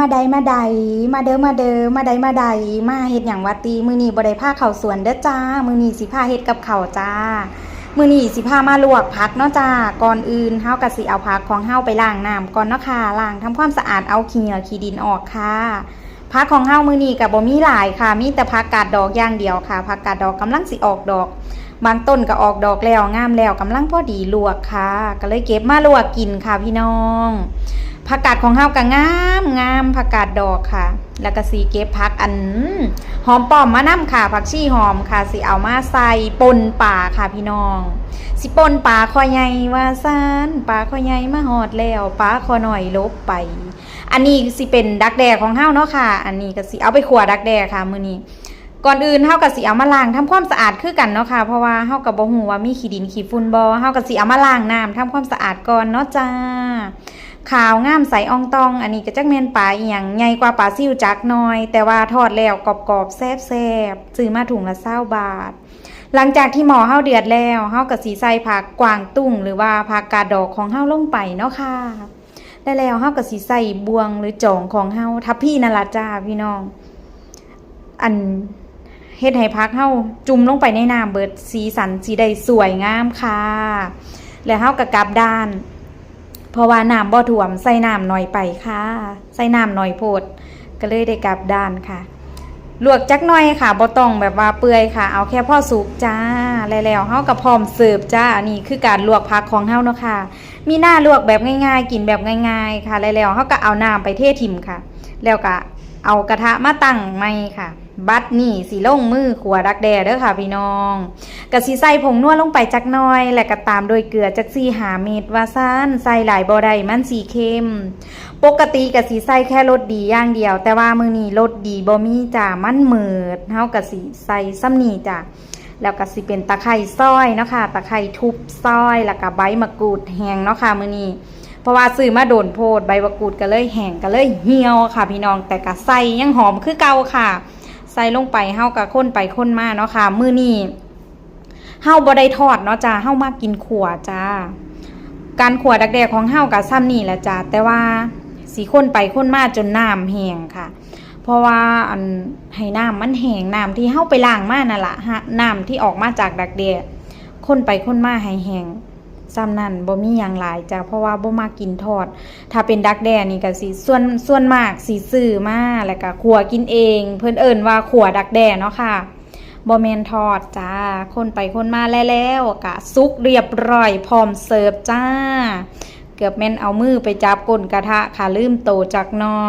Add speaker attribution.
Speaker 1: มาใดมาใดมาเด้อมาเด้อมาใดมาใดมาเฮ็ดหยังวัดตีมื้อนี้บ่ได้พาเข้าสวนเด้อจ้ามื้อนี้สิพาเฮ็ดกับข้าวจ้ามื้อนี้สิพามาลวกผักเนาะจ้าก่อนอื่นเฮาก็สิเอาผักของเฮาไปล้างน้ำก่อนเนาะค่ะล้างทำความสะอาดเอาขี้เหงื่อขี้ดินออกค่ะผักของเฮามื้อนี้ก็บ่มีหลายค่ะมีแต่ผักกาดดอกอย่างเดียวค่ะผักกาดดอกกำลังสิออกดอกบางต้นก็ออกดอกแล้วงามแล้วกำลังพอดีลวกค่ะก็เลยเก็บมาลวกกินค่ะพี่น้องผักกาดของเฮาก็งามผักกาดดอกค่ะแล้วก็สีเก็บผักอันหอมป้อมมะนำค่ะผักชีหอมค่ะสิเอามาใส่ปนป่าค่ะพี่น้องสิปนป่าคอใหญ่ว่าซ่านป่าคอใหญ่มาหอดแล้วป่าคอหน่อยลบไปอันนี้สิเป็นดักแด้ของเฮาเนาะค่ะอันนี้ก็สิเอาไปขั่วดักแด้ค่ะมื้อนี้ก่อนอื่นเฮาก็สิเอามาล้างทำความสะอาดคือกันเนาะค่ะเพราะว่าเฮาก็บ่ฮู้ว่ามีขี้ดินขี้ฝุ่นบ่เฮาก็สิเอามาล้างน้ำทำความสะอาดก่อนเนาะจ้าขาวงามใสอ่องตองอันนี้ก็จักแม่นปลาอีหยังใหญ่กว่าปลาซิ่วจักหน่อยแต่ว่าทอดแล้วกรอบๆแซ่บๆซื้อมาถุงละ20 บาทหลังจากที่หม้อเฮาเดือดแล้วเฮาก็สิใส่ผักกวางตุ้งหรือว่าผักกาดดอกของเฮาลงไปเนาะค่ะได้แล้วเฮาก็สิใส่บวงหรือจองของเฮาทับพี่นั่นล่ะจ้าพี่น้องอันเฮ็ดให้ผักเฮาจุ่มลงไปในน้ำเบิดสีสันสีได้สวยงามค่ะแล้วเฮาก็กลับด้านเพราะว่าน้ำบ่ท่วมใส่น้ำหน่อยไปค่ะใส่น้ำหน่อยโพดก็เลยได้กลับด้านค่ะลวกจักหน่อยค่ะบ่ต้องแบบว่าเปื่อยค่ะเอาแค่พอสุกจ้าแล้วเฮาก็พร้อมเสิร์ฟจ้าอันนี้คือการลวกผักของเฮาเนาะค่ะมีหน้าลวกแบบง่ายๆกินแบบง่ายๆค่ะแล้วเฮาก็เอาน้ำไปเทถิ่มค่ะแล้วก็เอากระทะมาตั้งใหม่ค่ะบัดนี่สิลงมือขัวดักแด้เด้อค่ะพี่น้องก็สิใส่ผงนัวลงไปจักหน่อยแล้วก็ตามด้วยเกลือจัก4-5 เม็ดว่าซั่นใส่หลายบ่ได้มันสิเค็มปกติก็สิใส่แค่รสดีอย่างเดียวแต่ว่ามื้อนี้รสดีบ่มีจ้ามันเหมิดเฮาก็สิใส่ซ้ำนี้จ้ะแล้วก็สิเป็นตะไคร้ซอยเนาะค่ะตะไคร้ทุบซอยแล้วก็ใบมะกรูดแห้งเนาะค่ะมื้อนี้เพราะว่าซื้อมาโดนโพดใบมะกรูดก็เลยแห้งก็เลยเหี่ยวค่ะพี่น้องแต่ก็ใส่ยังหอมคือเก่าค่ะใส่ลงไปเฮาก็ค้นไปค้นมาเนาะค่ะมื้อนี้เฮาบ่ได้ทอดเนาะจ้าเฮามากินขั่วจ้าการขั่วดักแด้ของเฮาก็ซ้ำนี่แหละจ้าแต่ว่าสิค้นไปค้นมาจนน้ำแห้งค่ะเพราะว่าอันให้น้ำมันแห้งน้ำที่เฮาไปล้างมานั่นล่ะน้ำที่ออกมาจากดักแด้ค้นไปค้นมาให้แห้งซ้ำนั่นบ่มีหยังหลายจ้าเพราะว่าบ่มากินทอดถ้าเป็นดักแด้นี่ก็สิส่วนมากสิซื้อมาแล้วก็ขั่วกินเองเพิ่นเอิ้นว่าขั่วดักแด้เนาะค่ะบ่แม่นทอดจ้าคนไปคนมาแล้วก็สุกเรียบร้อยพร้อมเสิร์ฟจ้าเกือบแม่นเอามือไปจับก้นกระทะค่ะลืมโตจากนอ